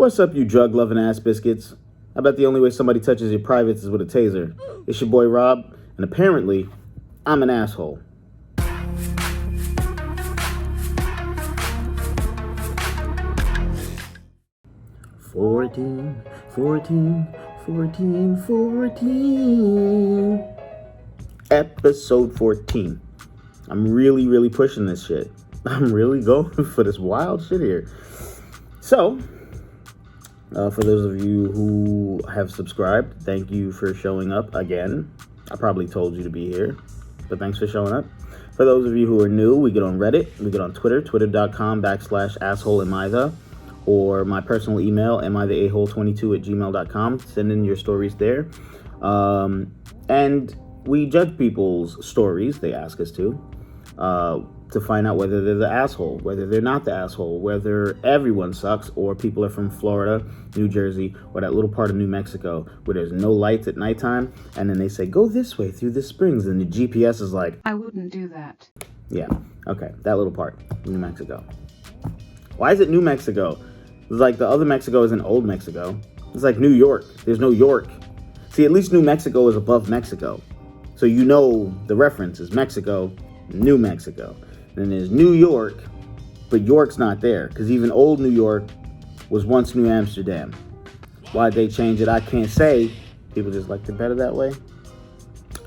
What's up, you drug-loving ass biscuits? I bet the only way somebody touches your privates is with a taser. It's your boy Rob, and apparently, I'm an asshole. Fourteen. Episode 14. I'm really pushing this shit. I'm really going for this wild shit here. So, for those of you who have subscribed, thank you for showing up again. I probably told you to be here, but thanks for showing up. For those of you who are new, we get on Reddit, we get on Twitter, twitter.com/assholeamida, or my personal email, amithehole22@gmail.com. Send in your stories there. And we judge people's stories, they ask us to find out whether they're the asshole, whether they're not the asshole, whether everyone sucks, or people are from Florida, New Jersey, or that little part of New Mexico where there's no lights at nighttime, and then they say, go this way through the springs, and the GPS is like, I wouldn't do that. Yeah, okay, that little part, New Mexico. Why is it New Mexico? It's like the other Mexico isn't Old Mexico. It's like New York. There's no York. See, at least New Mexico is above Mexico. So you know the reference is Mexico, New Mexico. Then there's New York, but York's not there, because even old New York was once New Amsterdam. Why'd they change it? I can't say. People just liked it better that way.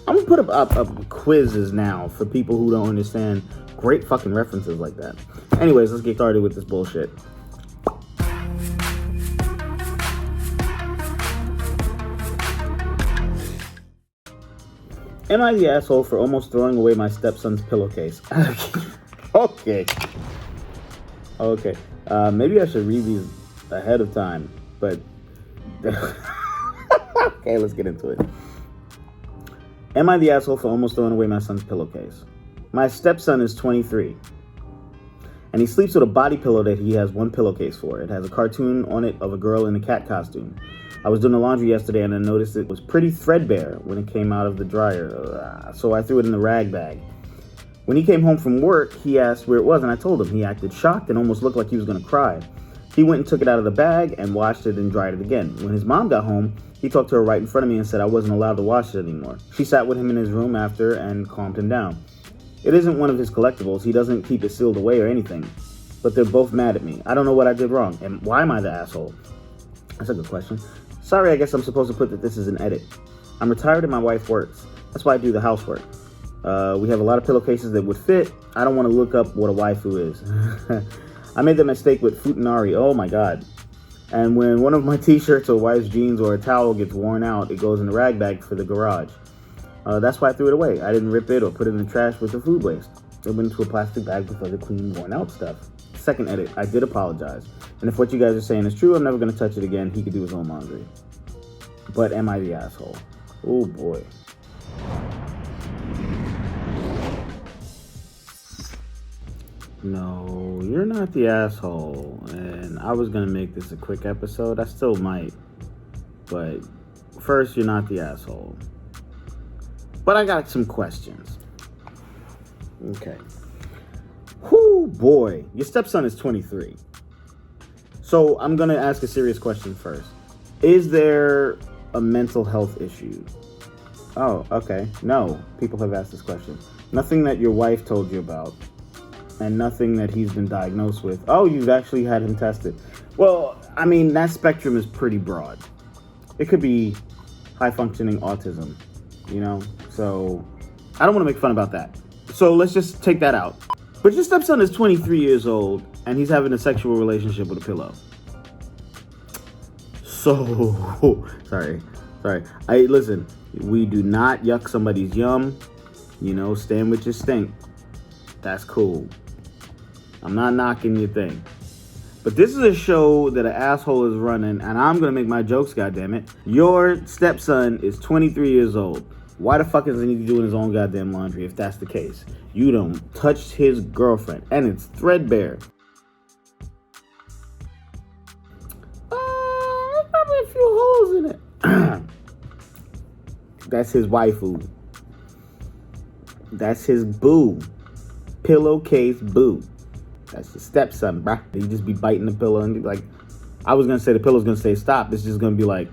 I'm gonna put up quizzes now for people who don't understand great fucking references like that. Anyways, let's get started with this bullshit. Am I the asshole for almost throwing away my stepson's pillowcase? Okay. Maybe I should read these ahead of time, but okay, let's get into it. Am I the asshole for almost throwing away my son's pillowcase? My stepson is 23, and he sleeps with a body pillow that he has one pillowcase for. It has a cartoon on it of a girl in a cat costume. I was doing the laundry yesterday and I noticed it was pretty threadbare when it came out of the dryer, so I threw it in the rag bag. When he came home from work, he asked where it was, and I told him. He acted shocked and almost looked like he was going to cry. He went and took it out of the bag and washed it and dried it again. When his mom got home, he talked to her right in front of me and said I wasn't allowed to wash it anymore. She sat with him in his room after and calmed him down. It isn't one of his collectibles. He doesn't keep it sealed away or anything. But they're both mad at me. I don't know what I did wrong, and why am I the asshole? That's a good question. Sorry, I guess I'm supposed to put that this is an edit. I'm retired and my wife works. That's why I do the housework. We have a lot of pillowcases that would fit. I don't want to look up what a waifu is. I made the mistake with futanari. Oh my god. And when one of my t-shirts or wife's jeans or a towel gets worn out, it goes in the rag bag for the garage. That's why I threw it away. I didn't rip it or put it in the trash with the food waste. It went into a plastic bag with other clean, worn out stuff. Second edit, I did apologize. And if what you guys are saying is true, I'm never going to touch it again. He could do his own laundry. But am I the asshole? Oh boy. No, you're not the asshole. And I was going to make this a quick episode. I still might. But first, you're not the asshole. But I got some questions. Okay. Whoo, boy. Your stepson is 23. So I'm going to ask a serious question first. Is there a mental health issue? Oh, okay. No. People have asked this question. Nothing that your wife told you about. And nothing that he's been diagnosed with. Oh, you've actually had him tested. Well, I mean, that spectrum is pretty broad. It could be high-functioning autism, you know? So I don't want to make fun about that. So let's just take that out. But your stepson is 23 years old, and he's having a sexual relationship with a pillow. So, sorry. Listen, we do not yuck somebody's yum. You know, sandwiches stink. That's cool. I'm not knocking your thing. But this is a show that an asshole is running, and I'm going to make my jokes, goddammit. Your stepson is 23 years old. Why the fuck isn't he doing his own goddamn laundry if that's the case? You done touched his girlfriend, and it's threadbare. There's probably a few holes in it. That's his waifu. That's his boo. Pillowcase boo. That's your stepson, bruh. He just be biting the pillow and be like, I was gonna say the pillow's gonna say stop. It's just gonna be like.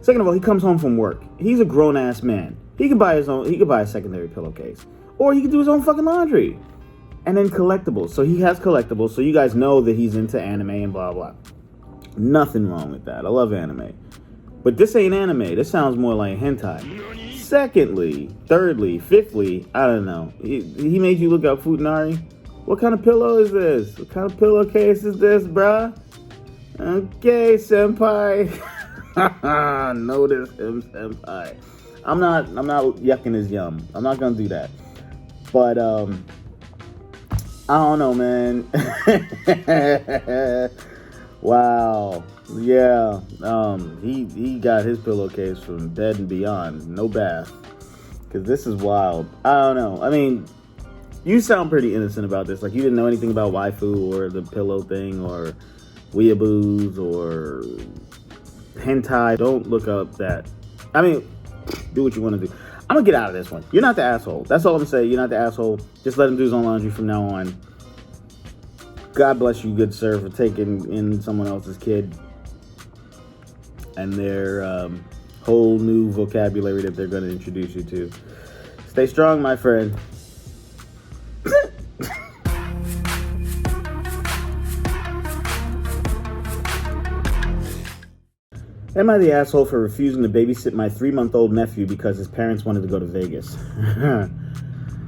Second of all, he comes home from work. He's a grown ass man. He could buy a secondary pillowcase, or he could do his own fucking laundry. And then collectibles. So he has collectibles. So you guys know that he's into anime and blah blah. Nothing wrong with that. I love anime. But this ain't anime. This sounds more like hentai. Secondly, thirdly, fifthly, I don't know. He made you look up Futanari. What kind of pillow is this? What kind of pillowcase is this, bruh? Okay, senpai. Notice him, senpai. I'm not yucking his yum. I'm not gonna do that. But I don't know, man. Wow. Yeah. He got his pillowcase from Dead and Beyond. No bath. Because this is wild. I don't know. I mean, you sound pretty innocent about this. Like, you didn't know anything about waifu or the pillow thing or weeaboos or hentai. Don't look up that. I mean, do what you want to do. I'm going to get out of this one. You're not the asshole. That's all I'm going to say. You're not the asshole. Just let him do his own laundry from now on. God bless you, good sir, for taking in someone else's kid and their whole new vocabulary that they're going to introduce you to. Stay strong, my friend. Am I the asshole for refusing to babysit my 3-month-old nephew because his parents wanted to go to Vegas?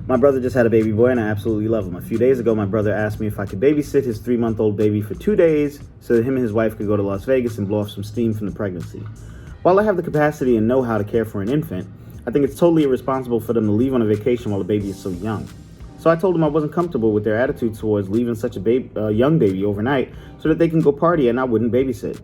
My brother just had a baby boy and I absolutely love him. A few days ago, my brother asked me if I could babysit his 3-month-old baby for 2 days so that him and his wife could go to Las Vegas and blow off some steam from the pregnancy. While I have the capacity and know how to care for an infant, I think it's totally irresponsible for them to leave on a vacation while the baby is so young. So I told him I wasn't comfortable with their attitude towards leaving such a young baby overnight so that they can go party and I wouldn't babysit.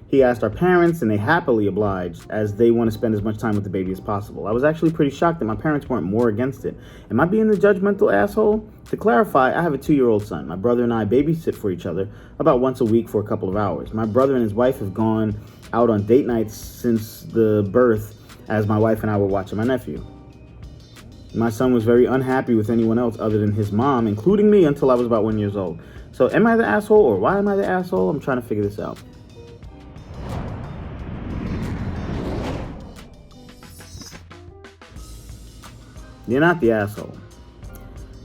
He asked our parents, and they happily obliged, as they want to spend as much time with the baby as possible. I was actually pretty shocked that my parents weren't more against it. Am I being the judgmental asshole? To clarify, I have a 2-year-old son. My brother and I babysit for each other about once a week for a couple of hours. My brother and his wife have gone out on date nights since the birth, as my wife and I were watching my nephew. My son was very unhappy with anyone else other than his mom, including me, until I was about 1 year old. So am I the asshole, or why am I the asshole? I'm trying to figure this out. You're not the asshole.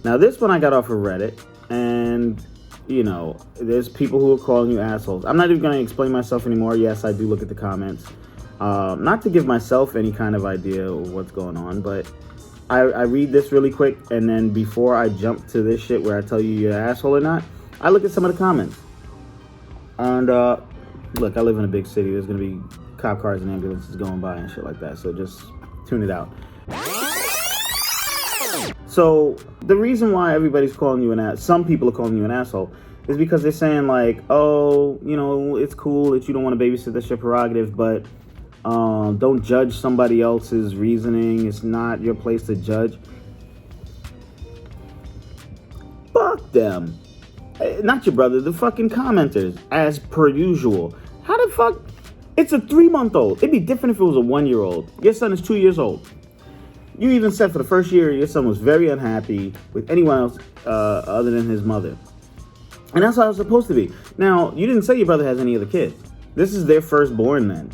Now, this one I got off of Reddit, and, you know, there's people who are calling you assholes. I'm not even going to explain myself anymore. Yes, I do look at the comments. Not to give myself any kind of idea of what's going on, but I read this really quick, and then before I jump to this shit where I tell you you're an asshole or not, I look at some of the comments. And, look, I live in a big city. There's going to be cop cars and ambulances going by and shit like that, so just tune it out. So the reason why everybody's calling you some people are calling you an asshole is because they're saying like, oh, you know, it's cool that you don't want to babysit, that's your prerogative, but don't judge somebody else's reasoning. It's not your place to judge. Fuck them. Not your brother, the fucking commenters, as per usual. How the fuck? It's a 3-month-old. It'd be different if it was a 1-year-old. Your son is 2 years old. You even said for the first year, your son was very unhappy with anyone else other than his mother. And that's how it's supposed to be. Now, you didn't say your brother has any other kids. This is their firstborn then,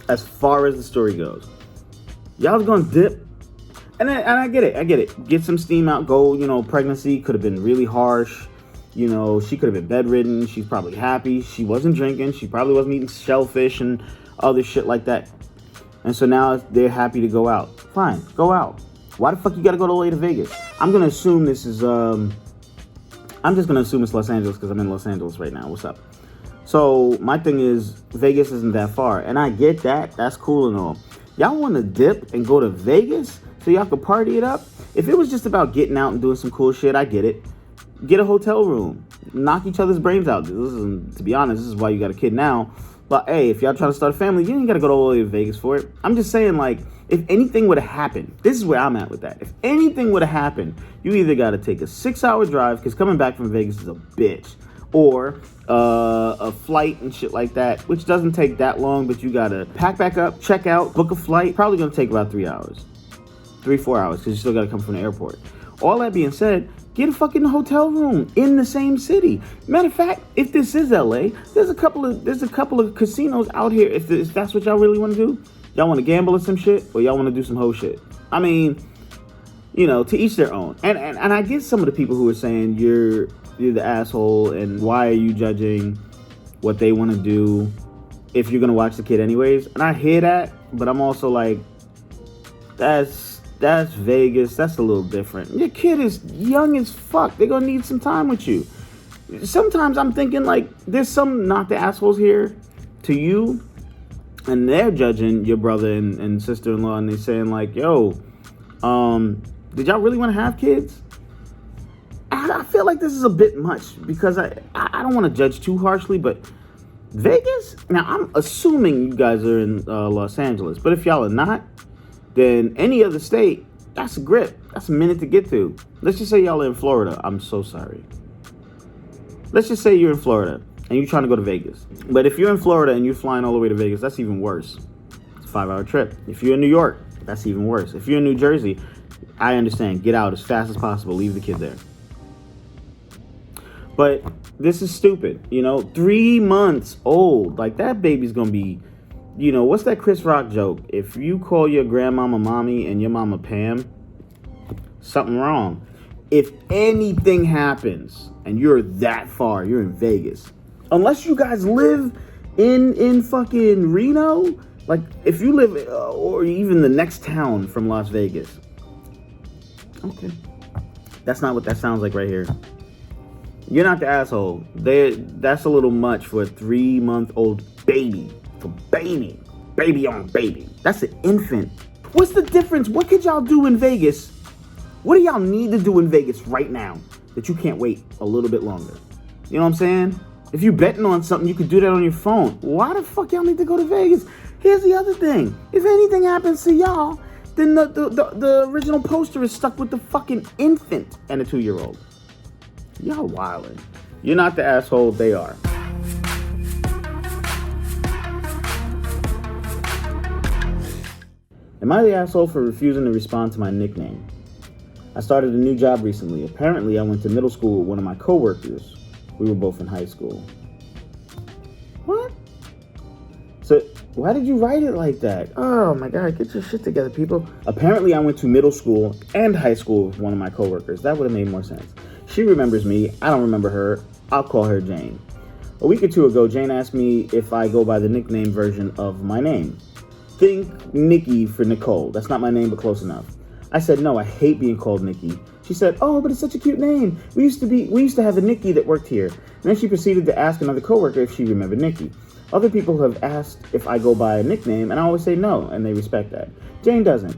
as far as the story goes. Y'all's gonna dip. And I get it. Get some steam out, go, you know, pregnancy could have been really harsh. You know, she could have been bedridden. She's probably happy. She wasn't drinking. She probably wasn't eating shellfish and other shit like that. And so now they're happy to go out. Fine, go out. Why the fuck you gotta go all the way to Vegas? I'm gonna assume this is, I'm just gonna assume it's Los Angeles because I'm in Los Angeles right now. What's up? So my thing is, Vegas isn't that far. And I get that. That's cool and all. Y'all wanna dip and go to Vegas so y'all can party it up? If it was just about getting out and doing some cool shit, I get it. Get a hotel room. Knock each other's brains out. To be honest, this is why you got a kid now. But hey, if y'all trying to start a family, you ain't got to go all the way to Vegas for it. I'm just saying, like, if anything would have happened, this is where I'm at with that. If anything would have happened, you either got to take a 6-hour drive, because coming back from Vegas is a bitch, or a flight and shit like that, which doesn't take that long, but you got to pack back up, check out, book a flight. Probably going to take about 3 hours. 3-4 hours, because you still got to come from the airport. All that being said, Get a fucking hotel room in the same city. Matter of fact, if this is LA, there's a couple of casinos out here. If that's what y'all really want to do, y'all want to gamble or some shit, or y'all want to do some hoe shit. I mean, to each their own. And I get some of the people who are saying you're the asshole, and why are you judging what they want to do if you're gonna watch the kid anyways? And I hear that, but I'm also like, that's Vegas. That's a little different. Your kid is young as fuck. They're gonna need some time with you. Sometimes I'm thinking like there's some not the assholes here to you, and they're judging your brother and sister-in-law, and they're saying like, yo, did y'all really want to have kids? I feel like this is a bit much, because I don't want to judge too harshly, but Vegas? Now, I'm assuming you guys are in Los Angeles, but if y'all are not, then any other state, that's a grip. That's a minute to get to. Let's just say y'all are in Florida. I'm so sorry. Let's just say you're in Florida and you're trying to go to Vegas. But if you're in Florida and you're flying all the way to Vegas, that's even worse. It's a 5-hour trip. If you're in New York, that's even worse. If you're in New Jersey, I understand. Get out as fast as possible. Leave the kid there. But this is stupid. 3 months old. Like, that baby's going to be, what's that Chris Rock joke? If you call your grandmama mommy and your mama Pam, something wrong. If anything happens and you're that far, you're in Vegas. Unless you guys live in fucking Reno, like if you live or even the next town from Las Vegas. Okay. That's not what that sounds like right here. You're not the asshole. That's a little much for a 3-month-old baby. For baby. Baby on baby. That's an infant. What's the difference? What could y'all do in Vegas? What do y'all need to do in Vegas right now that you can't wait a little bit longer? You know what I'm saying? If you're betting on something, you could do that on your phone. Why the fuck y'all need to go to Vegas? Here's the other thing. If anything happens to y'all, then the original poster is stuck with the fucking infant and a 2-year-old. Y'all wildin'. You're not the asshole, they are. Am I the asshole for refusing to respond to my nickname? I started a new job recently. Apparently, I went to middle school with one of my coworkers. We were both in high school. What? So, why did you write it like that? Oh my God, get your shit together, people. Apparently, I went to middle school and high school with one of my coworkers. That would have made more sense. She remembers me. I don't remember her. I'll call her Jane. A week or two ago, Jane asked me if I go by the nickname version of my name. Think Nikki for Nicole. That's not my name, but close enough. I said, no, I hate being called Nikki. She said, oh, but it's such a cute name. We used to have a Nikki that worked here. And then she proceeded to ask another coworker if she remembered Nikki. Other people have asked if I go by a nickname, and I always say no, and they respect that. Jane doesn't.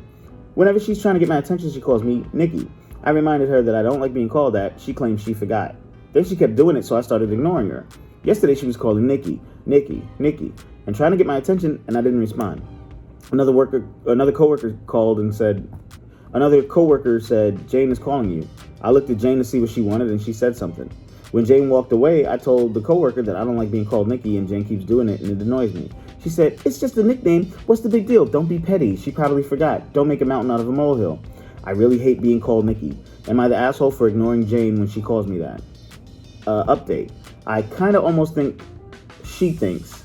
Whenever she's trying to get my attention, she calls me Nikki. I reminded her that I don't like being called that. She claims she forgot. Then she kept doing it, so I started ignoring her. Yesterday, she was calling Nikki, and trying to get my attention, and I didn't respond. Another coworker called and said, Jane is calling you. I looked at Jane to see what she wanted, and she said something. When Jane walked away, I told the coworker that I don't like being called Nikki, and Jane keeps doing it, and it annoys me. She said, it's just a nickname. What's the big deal? Don't be petty. She probably forgot. Don't make a mountain out of a molehill. I really hate being called Nikki. Am I the asshole for ignoring Jane when she calls me that? Update. I kind of almost think she thinks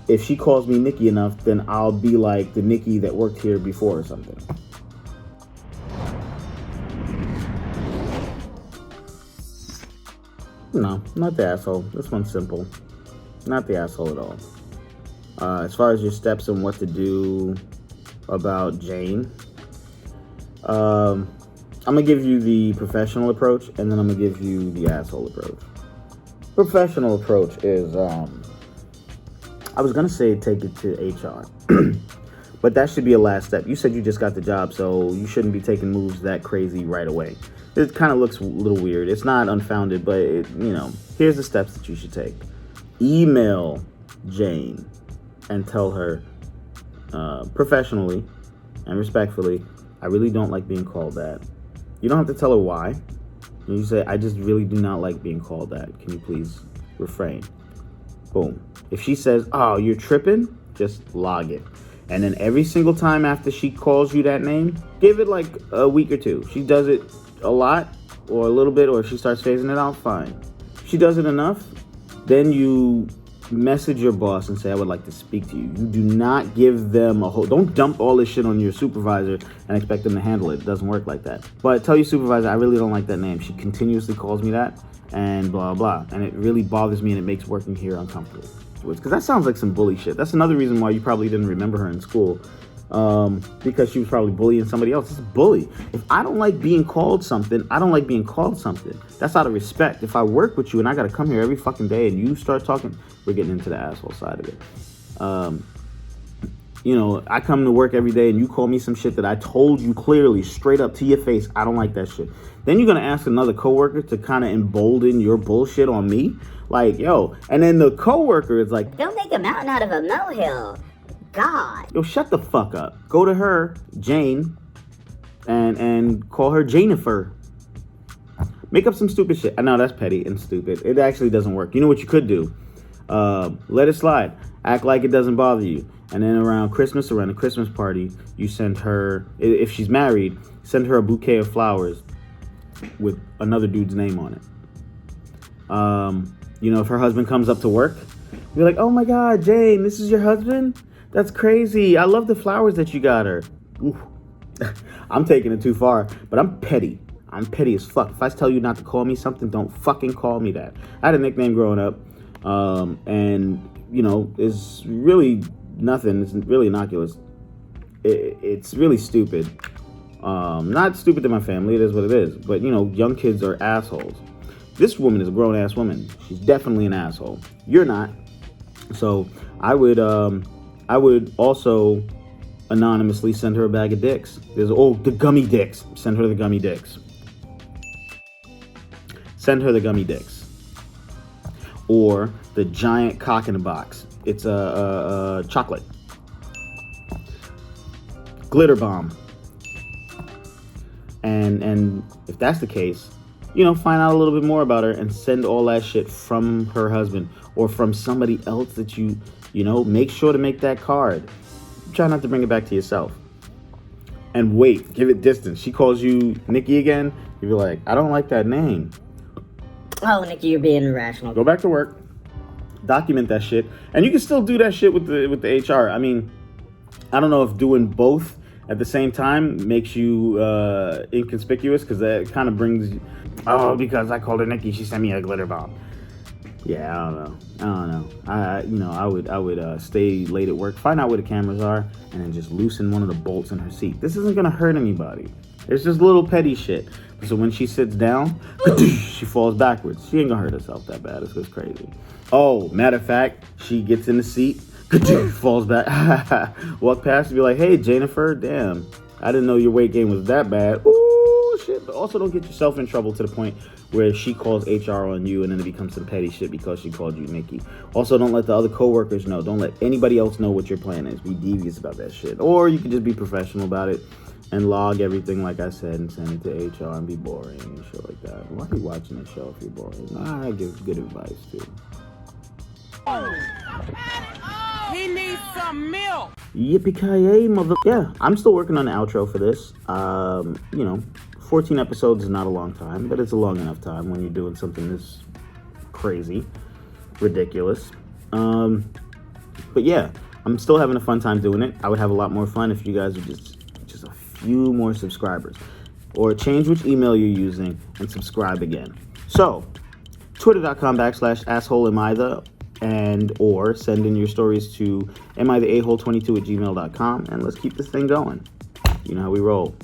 if she calls me Nikki enough, then I'll be like the Nikki that worked here before or something. No, not the asshole. This one's simple. Not the asshole at all. As far as your steps and what to do about Jane, I'm going to give you the professional approach, and then I'm going to give you the asshole approach. Professional approach is, I was going to say take it to HR, but that should be a last step. You said you just got the job, so you shouldn't be taking moves that crazy right away. It kind of looks a little weird. It's not unfounded, but, here's the steps that you should take. Email Jane and tell her professionally and respectfully, I really don't like being called that. You don't have to tell her why. You say, I just really do not like being called that. Can you please refrain? Boom. If she says, oh, you're tripping, just log it. And then every single time after she calls you that name, give it like a week or two. She does it a lot, or a little bit, or if she starts phasing it out, fine. If she does it enough, then you message your boss and say, I would like to speak to you. You do not give them don't dump all this shit on your supervisor and expect them to handle it. It doesn't work like that. But tell your supervisor, I really don't like that name. She continuously calls me that and blah, blah. And it really bothers me and it makes working here uncomfortable. Because that sounds like some bully shit. That's another reason why you probably didn't remember her in school. Because she was probably bullying somebody else. It's a bully. If I don't like being called something, I don't like being called something. That's out of respect. If I work with you and I gotta come here every fucking day and you start talking, we're getting into the asshole side of it. You know, I come to work every day and you call me some shit that I told you clearly, straight up to your face, I don't like that shit. Then you're gonna ask another coworker to kind of embolden your bullshit on me? Like, yo, and then the coworker is like, don't make a mountain out of a molehill. God. Yo, shut the fuck up. Go to her, Jane, and call her Jennifer. Make up some stupid shit. I know that's petty and stupid. It actually doesn't work. You know what you could do? Let it slide. Act like it doesn't bother you. And then around the Christmas party, you send her, if she's married, send her a bouquet of flowers with another dude's name on it. You know, if her husband comes up to work, you're like, oh my God, Jane, this is your husband? That's crazy. I love the flowers that you got her. I'm taking it too far, but I'm petty. I'm petty as fuck. If I tell you not to call me something, don't fucking call me that. I had a nickname growing up, and, you know, it's really nothing. It's really innocuous. It's really stupid. Not stupid to my family. It is what it is. But, you know, young kids are assholes. This woman is a grown-ass woman. She's definitely an asshole. You're not. So I would also anonymously send her a bag of dicks. The gummy dicks. Send her the gummy dicks. Send her the gummy dicks. Or the giant cock in a box. It's a chocolate. Glitter bomb. And if that's the case, you know, find out a little bit more about her and send all that shit from her husband or from somebody else that you know, make sure to make that card. Try not to bring it back to yourself. And wait, give it distance. She calls you Nikki again, you be like, I don't like that name. Oh, Nikki, you're being irrational. Go back to work. Document that shit. And you can still do that shit with the HR. I mean, I don't know if doing both at the same time makes you inconspicuous, because that kind of brings, because I called her Nikki, she sent me a glitter bomb. Yeah, I don't know. I would stay late at work, find out where the cameras are, and then just loosen one of the bolts in her seat. This isn't gonna hurt anybody. It's just little petty shit. So when she sits down, she falls backwards. She ain't gonna hurt herself that bad. It's just crazy. Oh, matter of fact, she gets in the seat, falls back, walk past and be like, hey, Jennifer, damn, I didn't know your weight gain was that bad. Ooh, shit. But also don't get yourself in trouble to the point where she calls HR on you and then it becomes some petty shit because she called you Nikki. Also, don't let the other coworkers know. Don't let anybody else know what your plan is. Be devious about that shit. Or you can just be professional about it and log everything like I said and send it to HR and be boring and shit like that. Why are you watching this show if you're boring? I give good advice too. He needs some milk. Yippee-ki-yay, mother... Yeah, I'm still working on the outro for this. 14 episodes is not a long time, but it's a long enough time when you're doing something this crazy, ridiculous. But yeah, I'm still having a fun time doing it. I would have a lot more fun if you guys would just a few more subscribers. Or change which email you're using and subscribe again. So, twitter.com/assholeamItha, and or send in your stories to amitheahole22@gmail.com, and let's keep this thing going. You know how we roll.